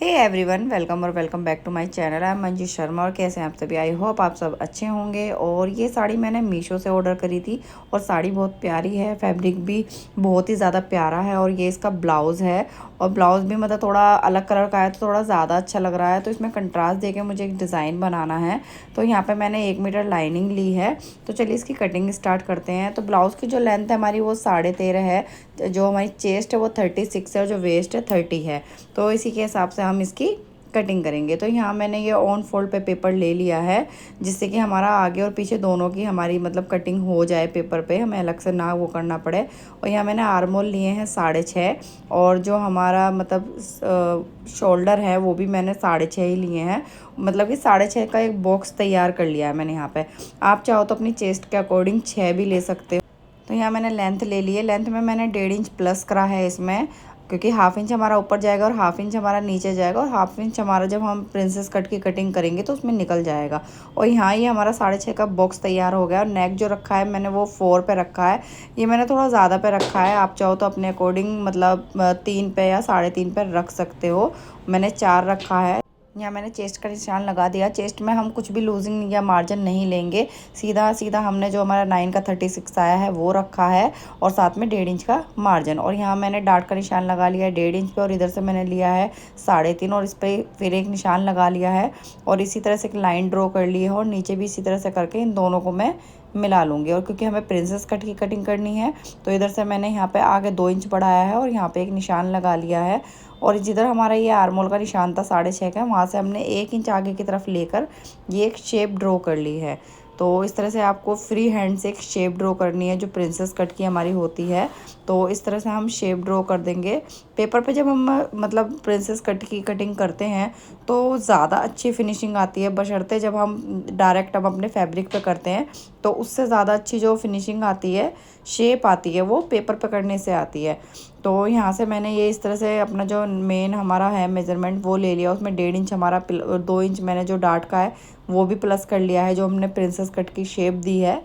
हे everyone, welcome और welcome back to my channel. I am Manju Sharma और कैसे हैं आप सभी। आई होप आप सब अच्छे होंगे। और ये साड़ी मैंने मीशो से ऑर्डर करी थी और साड़ी बहुत प्यारी है, फैब्रिक भी बहुत ही ज़्यादा प्यारा है। और ये इसका ब्लाउज़ है और ब्लाउज़ भी मतलब थोड़ा अलग कलर का है तो थोड़ा ज़्यादा अच्छा लग रहा है। तो इसमें कंट्रास्ट देके मुझे एक डिज़ाइन बनाना है। तो यहाँ पर मैंने 1 मीटर लाइनिंग ली है। तो चलिए इसकी कटिंग स्टार्ट करते हैं। तो ब्लाउज़ की जो लेंथ है हमारी वो 13.5 है, जो हमारी चेस्ट है वो 36 है और जो वेस्ट है 30 है। तो इसी के हिसाब से हम इसकी कटिंग करेंगे। तो यहाँ मैंने ये ऑन फोल्ड पे पेपर ले लिया है, जिससे कि हमारा आगे और पीछे दोनों की हमारी मतलब कटिंग हो जाए पेपर पे, हमें अलग से ना वो करना पड़े। और यहाँ मैंने आर्मोल लिए हैं 6.5 और जो हमारा मतलब शोल्डर है वो भी मैंने 6.5 ही लिए हैं। मतलब कि 6.5 का एक बॉक्स तैयार कर लिया है मैंने यहाँ पे। आप चाहो तो अपनी चेस्ट के अकॉर्डिंग 6 भी ले सकते हो। तो यहाँ मैंने लेंथ ले ली है। लेंथ में मैंने 1.5 इंच प्लस करा है इसमें, क्योंकि ½ इंच हमारा ऊपर जाएगा और ½ इंच हमारा नीचे जाएगा और ½ इंच हमारा जब हम प्रिंसेस कट की कटिंग करेंगे तो उसमें निकल जाएगा। और यहाँ ये हमारा 6.5 का बॉक्स तैयार हो गया। और नेक जो रखा है मैंने वो 4 पे रखा है। ये मैंने थोड़ा ज़्यादा पे रखा है, आप चाहो तो अपने अकॉर्डिंग मतलब 3 पे या 3.5 पे रख सकते हो। मैंने 4 रखा है। यहाँ मैंने चेस्ट का निशान लगा दिया। चेस्ट में हम कुछ भी लूजिंग या मार्जिन नहीं लेंगे, सीधा सीधा हमने जो हमारा 9 का 36 आया है वो रखा है और साथ में 1.5 इंच का मार्जिन। और यहाँ मैंने डार्ट का निशान लगा लिया है 1.5 इंच पे और इधर से मैंने लिया है 3.5 और इस पर फिर एक निशान लगा लिया है और इसी तरह से एक लाइन ड्रॉ कर ली है और नीचे भी इसी तरह से करके इन दोनों को मैं मिला लूँगी। और क्योंकि हमें प्रिंसेस कट की कटिंग करनी है तो इधर से मैंने यहाँ पे आगे 2 इंच बढ़ाया है और यहाँ पे एक निशान लगा लिया है। और जिधर हमारा ये आर्मोल का निशान था 6.5 का, वहाँ से हमने 1 इंच आगे की तरफ लेकर ये एक शेप ड्रॉ कर ली है। तो इस तरह से आपको फ्री हैंड से एक शेप ड्रॉ करनी है जो प्रिंसेस कट की हमारी होती है। तो इस तरह से हम शेप ड्रॉ कर देंगे पेपर पे। जब हम मतलब प्रिंसेस कट की कटिंग करते हैं तो ज़्यादा अच्छी फिनिशिंग आती है, बशर्ते जब हम डायरेक्ट हम अपने फैब्रिक पे करते हैं तो उससे ज़्यादा अच्छी जो फिनिशिंग आती है, शेप आती है, वो पेपर पे करने से आती है। तो यहाँ से मैंने ये इस तरह से अपना जो मेन हमारा है मेज़रमेंट वो ले लिया। उसमें 1.5 इंच हमारा 2 इंच मैंने जो डार्ट का है वो भी प्लस कर लिया है, जो हमने प्रिंसेस कट की शेप दी है।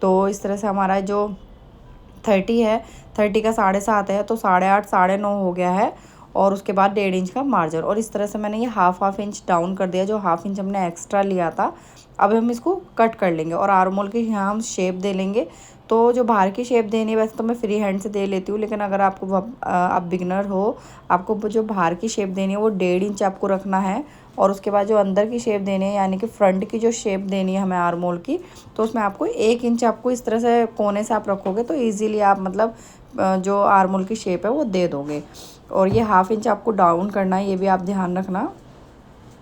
तो इस तरह से हमारा जो 30 है, 30 का 7.5 है तो 8.5 9.5 हो गया है। और उसके बाद 1.5 इंच का मार्जिन। और इस तरह से मैंने ये हाफ इंच डाउन कर दिया, जो ½ इंच हमने एक्स्ट्रा लिया था। अब हम इसको कट कर लेंगे और आर्मोल की यहाँ हम शेप दे लेंगे। तो जो बाहर की शेप देनी है वैसे तो मैं फ्री हैंड से दे लेती हूँ, लेकिन अगर आपको आप बिगनर हो, आपको जो बाहर की शेप देनी है वो 1.5 इंच आपको रखना है। और उसके बाद जो अंदर की शेप देनी है यानी कि फ्रंट की जो शेप देनी है हमें आर्मोल की, तो उसमें आपको 1 इंच आपको इस तरह से कोने से आप रखोगे तो ईज़िली आप मतलब जो आर्मोल की शेप है वो दे दोगे। और ये ½ इंच आपको डाउन करना है, ये भी आप ध्यान रखना।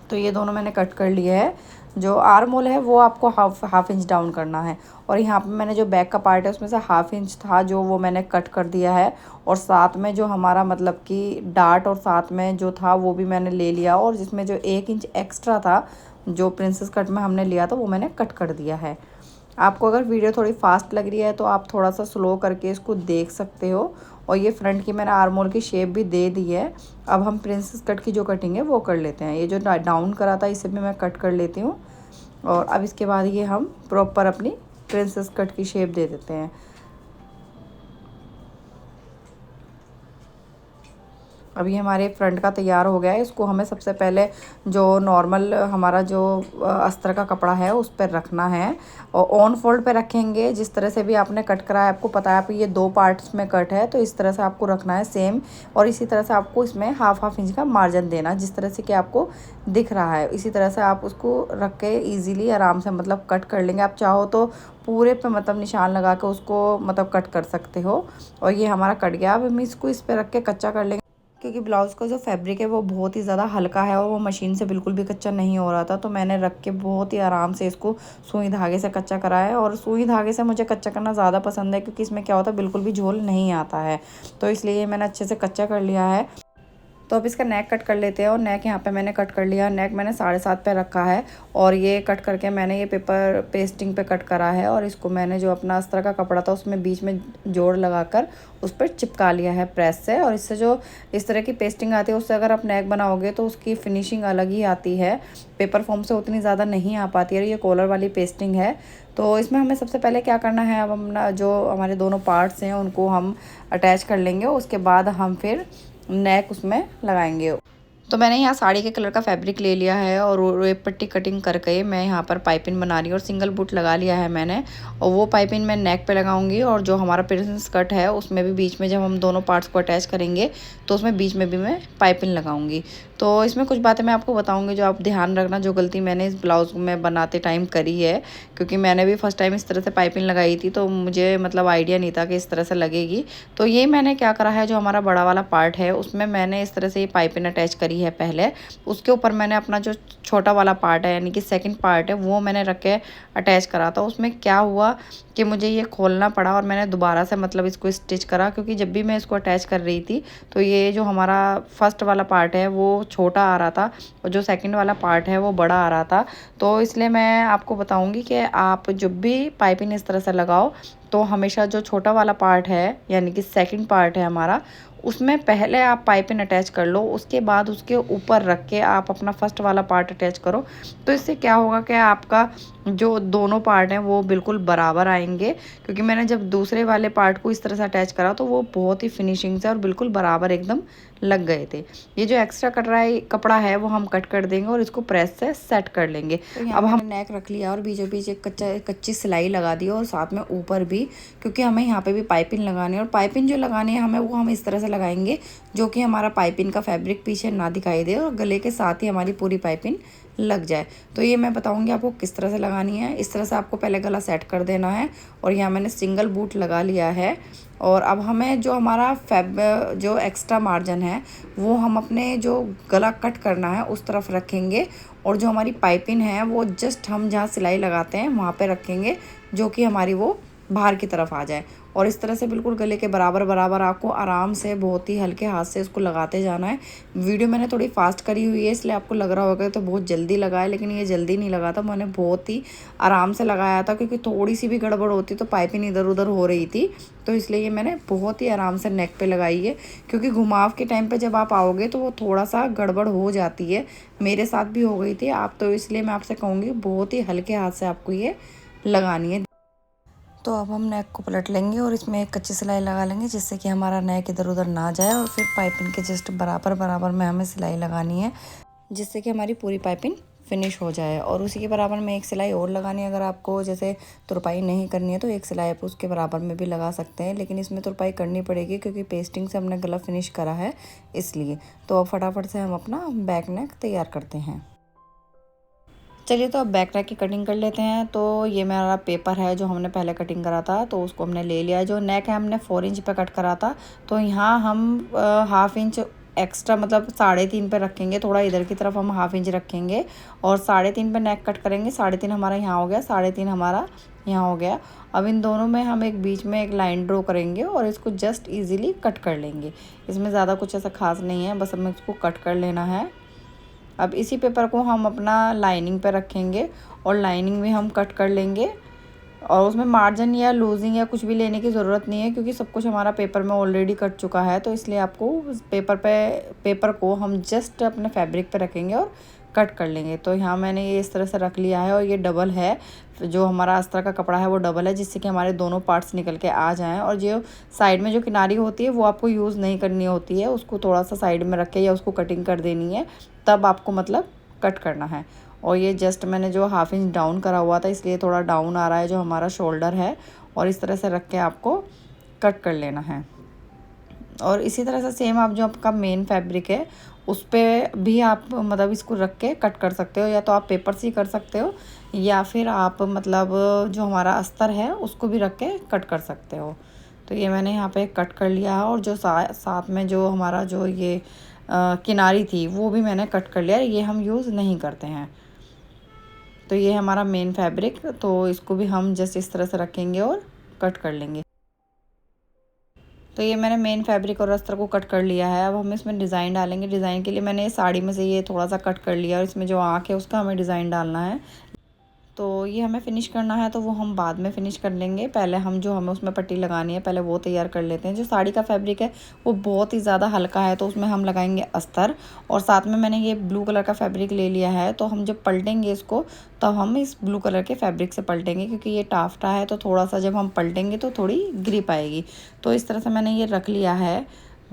तो ये दोनों मैंने कट कर लिए है। जो आर्मोल है वो आपको हाफ इंच डाउन करना है। और यहाँ पे मैंने जो बैक का पार्ट है उसमें से ½ इंच था जो वो मैंने कट कर दिया है। और साथ में जो हमारा मतलब कि डार्ट और साथ में जो था वो भी मैंने ले लिया। और जिसमें जो 1 इंच एक्स्ट्रा था जो प्रिंसेस कट में हमने लिया था वो मैंने कट कर दिया है। आपको अगर वीडियो थोड़ी फास्ट लग रही है तो आप थोड़ा सा स्लो करके इसको देख सकते हो। और ये फ्रंट की मैंने आर्मोल की शेप भी दे दी है। अब हम प्रिंसेस कट की जो कटिंग है वो कर लेते हैं। ये जो डाउन करा था इसे भी मैं कट कर लेती हूँ। और अब इसके बाद ये हम प्रॉपर अपनी प्रिंसेस कट की शेप दे देते हैं। अभी हमारे फ्रंट का तैयार हो गया है। इसको हमें सबसे पहले जो नॉर्मल हमारा जो अस्तर का कपड़ा है उस पर रखना है और ऑन फोल्ड पे रखेंगे। जिस तरह से भी आपने कट करा है, आपको पता है आप ये 2 पार्ट्स में कट है तो इस तरह से आपको रखना है सेम। और इसी तरह से आपको इसमें ½ इंच का मार्जिन देना, जिस तरह से कि आपको दिख रहा है इसी तरह से आप उसको रख के ईज़िली आराम से मतलब कट कर लेंगे। आप चाहो तो पूरे पे मतलब निशान लगा के उसको मतलब कट कर सकते हो। और ये हमारा कट गया। अब हम इसको इस पर रख के कच्चा कर लेंगे, क्योंकि ब्लाउज़ का जो फैब्रिक है वो बहुत ही ज़्यादा हल्का है और वो मशीन से बिल्कुल भी कच्चा नहीं हो रहा था। तो मैंने रख के बहुत ही आराम से इसको सुई धागे से कच्चा करा है। और सुई धागे से मुझे कच्चा करना ज़्यादा पसंद है, क्योंकि इसमें क्या होता है बिल्कुल भी झोल नहीं आता है। तो इसलिए मैंने अच्छे से कच्चा कर लिया है। तो अब इसका नेक कट कर लेते हैं। और नेक यहाँ पे मैंने कट कर लिया। नेक मैंने 7.5 पे रखा है और ये कट करके मैंने ये पेपर पेस्टिंग पे कट करा है। और इसको मैंने जो अपना अस्तर का कपड़ा था उसमें बीच में जोड़ लगाकर उस पर चिपका लिया है प्रेस से। और इससे जो इस तरह की पेस्टिंग आती है उससे अगर आप नेक बनाओगे तो उसकी फिनिशिंग अलग ही आती है, पेपर फॉर्म से उतनी ज़्यादा नहीं आ पाती है। ये कॉलर वाली पेस्टिंग है। तो इसमें हमें सबसे पहले क्या करना है, अब हम जो हमारे दोनों पार्ट्स हैं उनको हम अटैच कर लेंगे। उसके बाद हम फिर नेक उसमें लगाएंगे। तो मैंने यहाँ साड़ी के कलर का फैब्रिक ले लिया है और रेप पट्टी कटिंग करके मैं यहाँ पर पाइपिंग बना रही हूँ और सिंगल बूट लगा लिया है मैंने। और वो पाइपिंग मैं नेक पे लगाऊंगी और जो हमारा प्रिंसेस कट है उसमें भी बीच में जब हम दोनों पार्ट्स को अटैच करेंगे तो उसमें बीच में भी मैं पाइपिंग लगाऊंगी। तो इसमें कुछ बातें मैं आपको बताऊंगी जो आप ध्यान रखना, जो गलती मैंने इस ब्लाउज़ में बनाते टाइम करी है, क्योंकि मैंने भी फर्स्ट टाइम इस तरह से पाइपिंग लगाई थी तो मुझे मतलब आइडिया नहीं था कि इस तरह से लगेगी। तो ये मैंने क्या करा है, जो हमारा बड़ा वाला पार्ट है उसमें मैंने इस तरह से ये पाइपिंग अटैच करी है पहले। उसके ऊपर मैंने अपना जो छोटा वाला पार्ट है यानी कि सेकंड पार्ट है वो मैंने रख के अटैच करा था। उसमें क्या हुआ कि मुझे ये खोलना पड़ा और मैंने दोबारा से मतलब इसको स्टिच करा, क्योंकि जब भी मैं इसको अटैच कर रही थी तो ये जो हमारा फर्स्ट वाला पार्ट है वो छोटा आ रहा था और जो सेकंड वाला पार्ट है वो बड़ा आ रहा था। तो इसलिए मैं आपको बताऊंगी कि आप जब भी पाइपिंग इस तरह से लगाओ तो हमेशा जो छोटा वाला पार्ट है यानी कि सेकंड पार्ट है हमारा, उसमें पहले आप पाइपिंग अटैच कर लो, उसके बाद उसके ऊपर रख के आप अपना फर्स्ट वाला पार्ट अटैच करो। तो इससे क्या होगा कि आपका जो दोनों पार्ट हैं वो बिल्कुल बराबर आएंगे, क्योंकि मैंने जब दूसरे वाले पार्ट को इस तरह से अटैच करा तो वो बहुत ही फिनिशिंग से और बिल्कुल बराबर एकदम लग गए थे। ये जो एक्स्ट्रा कपड़ा है वो हम कट कर देंगे और इसको प्रेस से सेट कर लेंगे। तो अब हम नेक रख लिया और बीचों बीच एक कच्ची सिलाई लगा दी और साथ में ऊपर भी, क्योंकि हमें यहाँ पे भी पाइपिंग लगानी है और पाइपिंग जो लगानी है हमें वो हम इस तरह से लगाएंगे जो कि हमारा पाइपिंग का फैब्रिक पीछे ना दिखाई दे और गले के साथ ही हमारी पूरी पाइपिंग लग जाए। तो ये मैं बताऊंगी आपको किस तरह से लगानी है। इस तरह से आपको पहले गला सेट कर देना है और यहाँ मैंने सिंगल बूट लगा लिया है। और अब हमें जो हमारा जो एक्स्ट्रा मार्जिन है वो हम अपने जो गला कट करना है उस तरफ रखेंगे और जो हमारी पाइपिंग है वो जस्ट हम जहाँ सिलाई लगाते हैं वहाँ पे रखेंगे, जो कि हमारी वो बाहर की तरफ आ जाए। और इस तरह से बिल्कुल गले के बराबर बराबर आपको आराम से बहुत ही हल्के हाथ से इसको लगाते जाना है। वीडियो मैंने थोड़ी फास्ट करी हुई है इसलिए आपको लग रहा होगा तो बहुत जल्दी लगाया, लेकिन ये जल्दी नहीं लगा था, मैंने बहुत ही आराम से लगाया था, क्योंकि थोड़ी सी भी गड़बड़ होती तो पाइपिंग इधर उधर हो रही थी। तो इसलिए ये मैंने बहुत ही आराम से नेक पे लगाई है, क्योंकि घुमाव के टाइम पे जब आप आओगे तो वो थोड़ा सा गड़बड़ हो जाती है, मेरे साथ भी हो गई थी आप, तो इसलिए मैं आपसे कहूँगी बहुत ही हल्के हाथ से आपको ये लगानी है। तो अब हम नेक को पलट लेंगे और इसमें एक कच्ची सिलाई लगा लेंगे जिससे कि हमारा नेक इधर उधर ना जाए और फिर पाइपिंग के जस्ट बराबर बराबर में हमें सिलाई लगानी है जिससे कि हमारी पूरी पाइपिंग फिनिश हो जाए। और उसी के बराबर में एक सिलाई और लगानी है, अगर आपको जैसे तुरपाई नहीं करनी है तो एक सिलाई आप उसके बराबर में भी लगा सकते हैं, लेकिन इसमें तुरपाई करनी पड़ेगी क्योंकि पेस्टिंग से हमने गला फिनिश करा है इसलिए। तो अब फटाफट से हम अपना बैक नेक तैयार करते हैं। चलिए तो अब बैक नेक की कटिंग कर लेते हैं। तो ये मेरा पेपर है जो हमने पहले कटिंग करा था तो उसको हमने ले लिया। जो नेक है हमने 4 इंच पे कट करा था, तो यहाँ हम हाफ इंच एक्स्ट्रा मतलब 3.5 पे रखेंगे, थोड़ा इधर की तरफ हम हाफ इंच रखेंगे और 3.5 पे नेक कट करेंगे। 3.5 हमारा यहाँ हो गया, 3.5 हमारा यहाँ हो गया। अब इन दोनों में हम एक बीच में एक लाइन ड्रॉ करेंगे और इसको जस्ट इजीली कट कर लेंगे। इसमें ज़्यादा कुछ ऐसा खास नहीं है, बस हमें इसको कट कर लेना है। अब इसी पेपर को हम अपना लाइनिंग पे रखेंगे और लाइनिंग में हम कट कर लेंगे और उसमें मार्जिन या लूजिंग या कुछ भी लेने की ज़रूरत नहीं है, क्योंकि सब कुछ हमारा पेपर में ऑलरेडी कट चुका है। तो इसलिए आपको पेपर को हम जस्ट अपने फैब्रिक पे रखेंगे और कट कर लेंगे। तो यहाँ मैंने ये इस तरह से रख लिया है और ये डबल है, जो हमारा अस्तर का कपड़ा है वो डबल है जिससे कि हमारे दोनों पार्ट्स निकल के आ जाएं। और जो साइड में जो किनारी होती है वो आपको यूज़ नहीं करनी होती है, उसको थोड़ा सा साइड में रख के या उसको कटिंग कर देनी है, तब आपको मतलब कट करना है। और ये जस्ट मैंने जो हाफ इंच डाउन करा हुआ था इसलिए थोड़ा डाउन आ रहा है जो हमारा शोल्डर है, और इस तरह से रख के आपको कट कर लेना है। और इसी तरह से सेम आप जो आपका मेन फैब्रिक है उस पर भी आप मतलब इसको रख के कट कर सकते हो, या तो आप पेपर से ही कर सकते हो या फिर आप मतलब जो हमारा अस्तर है उसको भी रख के कट कर सकते हो। तो ये मैंने यहाँ पे कट कर लिया है और जो साथ में जो हमारा जो ये किनारी थी वो भी मैंने कट कर लिया, ये हम यूज़ नहीं करते हैं। तो ये हमारा मेन फैब्रिक, तो इसको भी हम जस्ट इस तरह से रखेंगे और कट कर लेंगे। तो ये मैंने मेन फैब्रिक और अस्तर को कट कर लिया है। अब हम इसमें डिज़ाइन डालेंगे। डिज़ाइन के लिए मैंने साड़ी में से ये थोड़ा सा कट कर लिया और इसमें जो आँख है उसका हमें डिज़ाइन डालना है। तो ये हमें फ़िनिश करना है तो वो हम बाद में फ़िनिश कर लेंगे, पहले हम जो हमें उसमें पट्टी लगानी है पहले वो तैयार कर लेते हैं। जो साड़ी का फैब्रिक है वो बहुत ही ज़्यादा हल्का है तो उसमें हम लगाएंगे अस्तर, और साथ में मैंने ये ब्लू कलर का फैब्रिक ले लिया है। तो हम जब पलटेंगे इसको तब हम इस ब्लू कलर के फैब्रिक से पलटेंगे, क्योंकि ये टाफ्टा है तो थोड़ा सा जब हम पलटेंगे तो थोड़ी ग्रिप आएगी। तो इस तरह से मैंने ये रख लिया है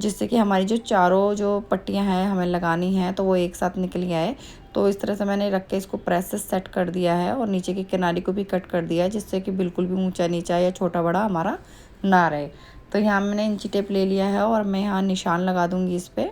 जिससे कि हमारी जो चारों जो पट्टियां हैं हमें लगानी हैं तो वो एक साथ निकल आए। तो इस तरह से मैंने रख के इसको प्रेस से सेट कर दिया है और नीचे की किनारी को भी कट कर दिया है, जिससे कि बिल्कुल भी ऊंचा नीचा या छोटा बड़ा हमारा ना रहे। तो यहाँ मैंने इंची टेप ले लिया है और मैं यहाँ निशान लगा दूँगी इस पर।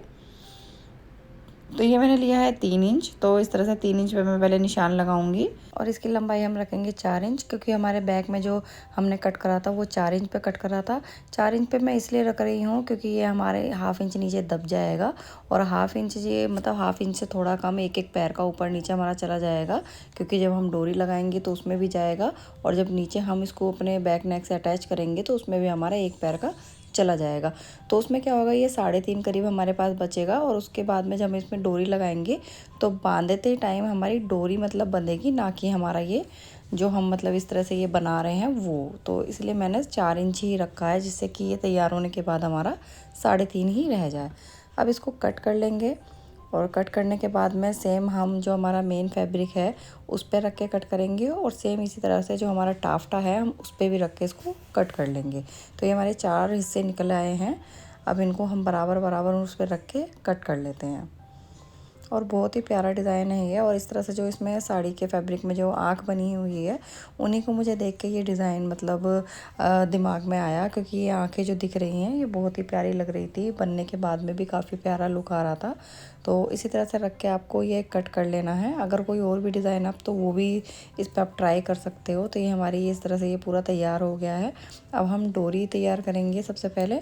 तो ये मैंने लिया है 3 इंच। तो इस तरह से 3 इंच पे मैं पहले निशान लगाऊंगी और इसकी लंबाई हम रखेंगे 4 इंच, क्योंकि हमारे बैक में जो हमने कट करा था वो 4 इंच पे कट करा था। 4 इंच पे मैं इसलिए रख रही हूँ क्योंकि ये हमारे हाफ इंच नीचे दब जाएगा और हाफ इंच ये मतलब हाफ इंच से थोड़ा कम एक एक पैर का ऊपर नीचे हमारा चला जाएगा, क्योंकि जब हम डोरी लगाएंगे तो उसमें भी जाएगा और जब नीचे हम इसको अपने बैक नेक से अटैच करेंगे तो उसमें भी हमारा एक पैर का चला जाएगा। तो उसमें क्या होगा, ये 3.5 करीब हमारे पास बचेगा और उसके बाद में जब हम इसमें डोरी लगाएंगे तो बांधते टाइम हमारी डोरी मतलब बंधेगी, ना कि हमारा ये जो हम मतलब इस तरह से ये बना रहे हैं वो। तो इसलिए मैंने 4 इंच ही रखा है, जिससे कि ये तैयार होने के बाद हमारा 3.5 ही रह जाए। अब इसको कट कर लेंगे और कट करने के बाद में सेम हम जो हमारा मेन फैब्रिक है उस पर रख के कट करेंगे और सेम इसी तरह से जो हमारा टाफ्टा है हम उस पर भी रख के इसको कट कर लेंगे। तो ये हमारे 4 हिस्से निकल आए हैं। अब इनको हम बराबर बराबर उस पर रख के कट कर लेते हैं और बहुत ही प्यारा डिज़ाइन है ये। और इस तरह से जो इसमें साड़ी के फैब्रिक में जो आँख बनी हुई है उन्हीं को मुझे देख के ये डिज़ाइन मतलब दिमाग में आया, क्योंकि ये आँखें जो दिख रही हैं ये बहुत ही प्यारी लग रही थी। बनने के बाद में भी काफ़ी प्यारा लुक आ रहा था। तो इसी तरह से रख के आपको ये कट कर लेना है। अगर कोई और भी डिज़ाइन आप तो वो भी इस पर आप ट्राई कर सकते हो। तो ये हमारी इस तरह से ये पूरा तैयार हो गया है। अब हम डोरी तैयार करेंगे सबसे पहले।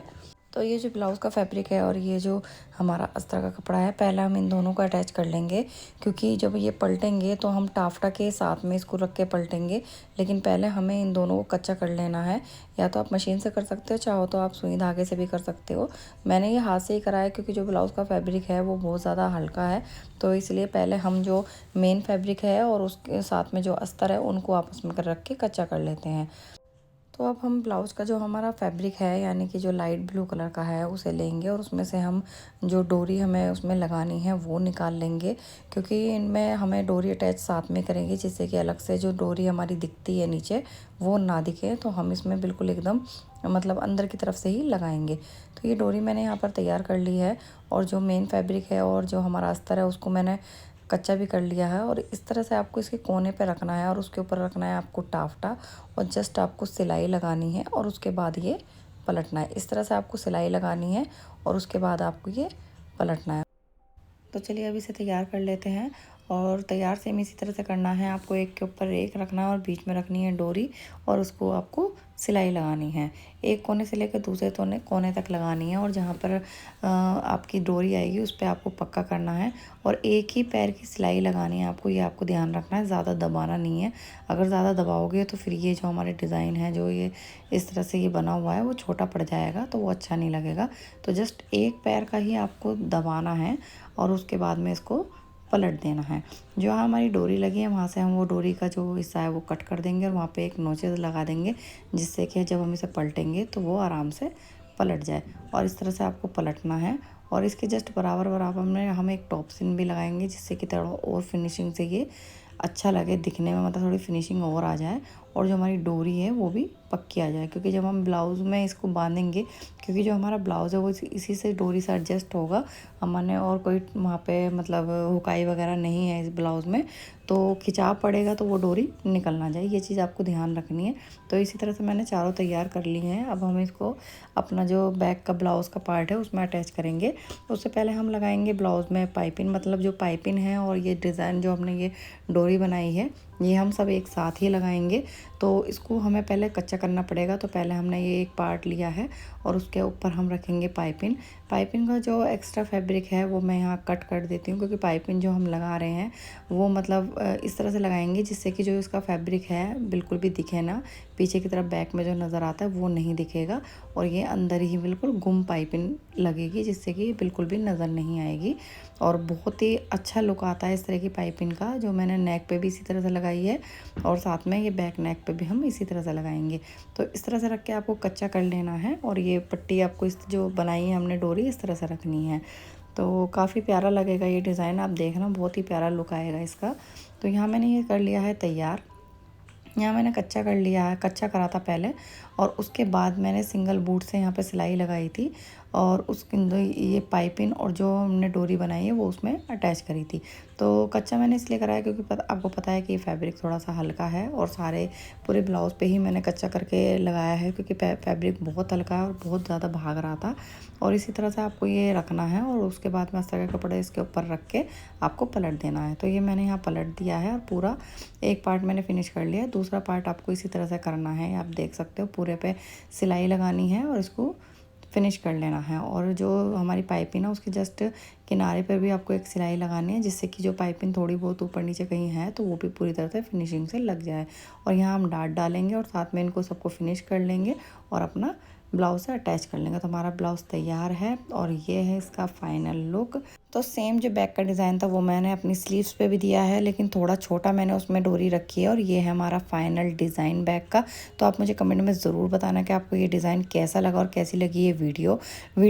तो ये जो ब्लाउज़ का फैब्रिक है और ये जो हमारा अस्तर का कपड़ा है, पहले हम इन दोनों को अटैच कर लेंगे, क्योंकि जब ये पलटेंगे तो हम टाफ्टा के साथ में इसको रख के पलटेंगे। लेकिन पहले हमें इन दोनों को कच्चा कर लेना है। या तो आप मशीन से कर सकते हो, चाहो तो आप सुई धागे से भी कर सकते हो। मैंने ये हाथ से ही करा है क्योंकि जो ब्लाउज़ का फैब्रिक है वो बहुत ज़्यादा हल्का है। तो इसलिए पहले हम जो मेन फैब्रिक है और उसके साथ में जो अस्तर है उनको आपस में कर रख के कच्चा कर लेते हैं। तो अब हम ब्लाउज़ का जो हमारा फैब्रिक है यानी कि जो लाइट ब्लू कलर का है उसे लेंगे और उसमें से हम जो डोरी हमें उसमें लगानी है वो निकाल लेंगे, क्योंकि इनमें हमें डोरी अटैच साथ में करेंगे, जिससे कि अलग से जो डोरी हमारी दिखती है नीचे वो ना दिखे। तो हम इसमें बिल्कुल एकदम मतलब अंदर की तरफ से ही लगाएंगे। तो ये डोरी मैंने यहाँ पर तैयार कर ली है और जो मेन फैब्रिक है और जो हमारा अस्तर है उसको मैंने कच्चा भी कर लिया है। और इस तरह से आपको इसके कोने पे रखना है और उसके ऊपर रखना है आपको टाफ्टा और जस्ट आपको सिलाई लगानी है और उसके बाद ये पलटना है। इस तरह से आपको सिलाई लगानी है और उसके बाद आपको ये पलटना है। तो चलिए अब इसे तैयार कर लेते हैं। और तैयार सेम इसी तरह से करना है, आपको एक के ऊपर एक रखना है और बीच में रखनी है डोरी और उसको आपको सिलाई लगानी है। एक कोने से लेकर दूसरे कोने तक लगानी है और जहाँ पर आपकी डोरी आएगी उस पर आपको पक्का करना है और एक ही पैर की सिलाई लगानी है आपको। ये आपको ध्यान रखना है, ज़्यादा दबाना नहीं है। अगर ज़्यादा दबाओगे तो फिर ये जो हमारे डिज़ाइन है जो ये इस तरह से ये बना हुआ है वो छोटा पड़ जाएगा, तो वो अच्छा नहीं लगेगा। तो जस्ट एक पैर का ही आपको दबाना है और उसके बाद में इसको पलट देना है। जो हमारी डोरी लगी है वहाँ से हम वो डोरी का जो हिस्सा है वो कट कर देंगे और वहाँ पे एक नोचेस लगा देंगे, जिससे कि जब हम इसे पलटेंगे तो वो आराम से पलट जाए। और इस तरह से आपको पलटना है और इसके जस्ट बराबर बराबर में हम एक टॉप सिन भी लगाएंगे, जिससे कि थोड़ा और फिनिशिंग से ये अच्छा लगे दिखने में, मतलब थोड़ी फिनिशिंग और आ जाए और जो हमारी डोरी है वो भी पक्की आ जाए। क्योंकि जब हम ब्लाउज़ में इसको बांधेंगे, क्योंकि जो हमारा ब्लाउज़ है वो इसी से डोरी से एडजस्ट होगा हमने, और कोई वहाँ पे मतलब हुकाई वगैरह नहीं है इस ब्लाउज़ में, तो खिंचाव पड़ेगा तो वो डोरी निकल ना जाए। ये चीज़ आपको ध्यान रखनी है। तो इसी तरह से मैंने चारों तैयार कर ली हैं। अब हम इसको अपना जो बैक का ब्लाउज़ का पार्ट है उसमें अटैच करेंगे। उससे पहले हम लगाएंगे ब्लाउज़ में पाइपिंग, मतलब जो पाइपिंग है और ये डिज़ाइन जो हमने ये डोरी बनाई है ये हम सब एक साथ ही लगाएंगे। तो इसको हमें पहले कच्चा करना पड़ेगा। तो पहले हमने ये एक पार्ट लिया है और उसके ऊपर हम रखेंगे पाइपिंग। पाइपिंग का जो एक्स्ट्रा फैब्रिक है वो मैं यहाँ कट कर देती हूँ, क्योंकि पाइपिंग जो हम लगा रहे हैं वो मतलब इस तरह से लगाएंगे जिससे कि जो इसका फैब्रिक है बिल्कुल भी दिखे ना, पीछे की तरफ बैक में जो नज़र आता है वो नहीं दिखेगा और ये अंदर ही बिल्कुल गुम पाइपिंग लगेगी, जिससे कि बिल्कुल भी नज़र नहीं आएगी और बहुत ही अच्छा लुक आता है इस तरह की पाइपिंग का। जो मैंने नेक पे भी इसी तरह से लगाई है और साथ में ये बैक नेक पे भी हम इसी तरह से लगाएंगे। तो इस तरह से रख के आपको कच्चा कर लेना है और ये पट्टी आपको इस जो बनाई है हमने डोरी इस तरह से रखनी है। तो काफ़ी प्यारा लगेगा ये डिज़ाइन, आप देखना बहुत ही प्यारा लुक आएगा इसका। तो यहाँ मैंने ये कर लिया है तैयार। यहाँ मैंने कच्चा कर लिया है, कच्चा करा था पहले और उसके बाद मैंने सिंगल बूट से यहाँ पे सिलाई लगाई थी और उसके अंदर ये पाइपिंग और जो हमने डोरी बनाई है वो उसमें अटैच करी थी। तो कच्चा मैंने इसलिए कराया क्योंकि आपको पता है कि फैब्रिक थोड़ा सा हल्का है और सारे पूरे ब्लाउज़ पे ही मैंने कच्चा करके लगाया है क्योंकि फैब्रिक बहुत हल्का है और बहुत ज़्यादा भाग रहा था। और इसी तरह से आपको ये रखना है और उसके बाद में अस्तर का कपड़ा इसके ऊपर रख के आपको पलट देना है। तो ये मैंने यहाँ पलट दिया है और पूरा एक पार्ट मैंने फिनिश कर लिया है। दूसरा पार्ट आपको इसी तरह से करना है, आप देख सकते हो। पूरे पे सिलाई लगानी है और इसको फिनिश कर लेना है। और जो हमारी पाइपिंग है उसके जस्ट किनारे पर भी आपको एक सिलाई लगानी है, जिससे कि जो पाइपिंग थोड़ी बहुत ऊपर नीचे कहीं है तो वो भी पूरी तरह से फिनिशिंग से लग जाए। और यहाँ हम डाट डालेंगे और साथ में इनको सबको फिनिश कर लेंगे और अपना ब्लाउज से अटैच कर लेंगे। तो हमारा ब्लाउज़ तैयार है और ये है इसका फाइनल लुक। तो सेम जो बैक का डिज़ाइन था वो मैंने अपनी स्लीव्स पे भी दिया है, लेकिन थोड़ा छोटा मैंने उसमें डोरी रखी है। और ये है हमारा फाइनल डिज़ाइन बैक का। तो आप मुझे कमेंट में ज़रूर बताना कि आपको ये डिज़ाइन कैसा लगा और कैसी लगी ये वीडियो।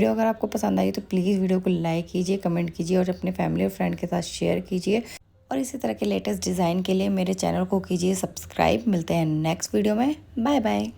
अगर आपको पसंद आई तो प्लीज़ वीडियो को लाइक कीजिए, कमेंट कीजिए और अपने फैमिली और फ्रेंड के साथ शेयर कीजिए। और इसी तरह के लेटेस्ट डिज़ाइन के लिए मेरे चैनल को कीजिए सब्सक्राइब। मिलते हैं नेक्स्ट वीडियो में। Bye bye.